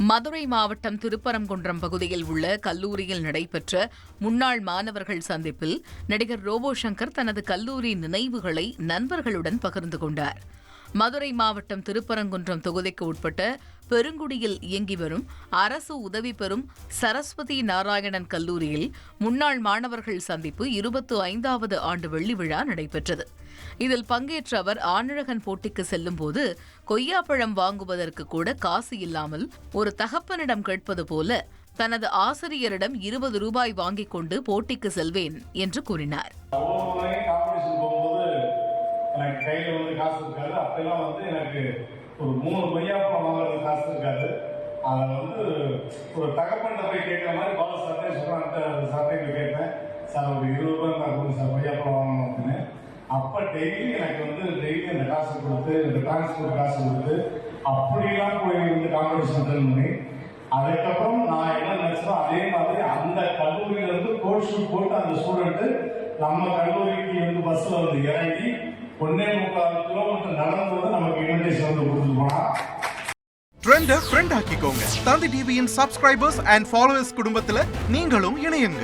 மதுரை மாவட்டம் திருப்பரங்குன்றம் பகுதியில் உள்ள கல்லூரியில் நடைபெற்ற முன்னாள் மாணவர்கள் சந்திப்பில் நடிகர் ரோபோ சங்கர் தனது கல்லூரி நினைவுகளை நண்பர்களுடன் பகிர்ந்து கொண்டார். மதுரை மாவட்டம் திருப்பரங்குன்றம் தொகுதிக்கு உட்பட்ட பெருங்குடியில் இயங்கி வரும் அரசு உதவி பெறும் சரஸ்வதி நாராயணன் கல்லூரியில் முன்னாள் மாணவர்கள் சந்திப்பு 25வது ஆண்டு வெள்ளி விழா நடைபெற்றது. இதில் பங்கேற்ற அவர் ஆணழகன் போட்டிக்கு செல்லும்போது கொய்யாப்பழம் வாங்குவதற்கு கூட காசு இல்லாமல் ஒரு தகப்பனிடம் கேட்பது போல தனது ஆசிரியரிடம் 20 ரூபாய் வாங்கிக் கொண்டு போட்டிக்கு செல்வேன் என்று கூறினார். எனக்கு கையில் காசு இருக்காது. அப்பெல்லாம் எனக்கு ஒரு 3 கொய்யாப்பழம் வாங்குறது காசு இருக்காது. அதை ஒரு தகப்பன் போய் கேட்குற மாதிரி பல சட்டை சொல்கிறேன். அந்த சட்டைக்கு கேட்பேன், சார் ஒரு 20 ரூபாய் நான் கொடுங்க சார் கொய்யாப்பழம் வாங்கணும் அப்படின்னு. அப்போ டெய்லி எனக்கு டெய்லி அந்த காசு கொடுத்து இந்த டிரான்ஸ்போர்ட் காசு கொடுத்து அப்படிலாம் போய் காம்படிஷன் அட்டன் பண்ணி அதுக்கப்புறம் நான் என்ன நினைச்சோம் அதே மாதிரி அந்த கல்லூரியிலிருந்து கோட் ஷூட் போட்டு அந்த ஸ்டூடெண்ட் நம்ம கல்லூரிக்கு பஸ்ல இறங்கி 1.25 கிலோமீட்டர் நடந்து நமக்கு இன்விடேஷன் கொடுத்துட்டு போனா. ட்ரெண்ட ஃப்ரெண்ட் ஆக்கிக்கோங்க. தந்தி டிவியின் சப்ஸ்கிரைபர்ஸ் அண்ட் ஃபாலோவர்ஸ் குடும்பத்துல நீங்களும் இணையுங்க.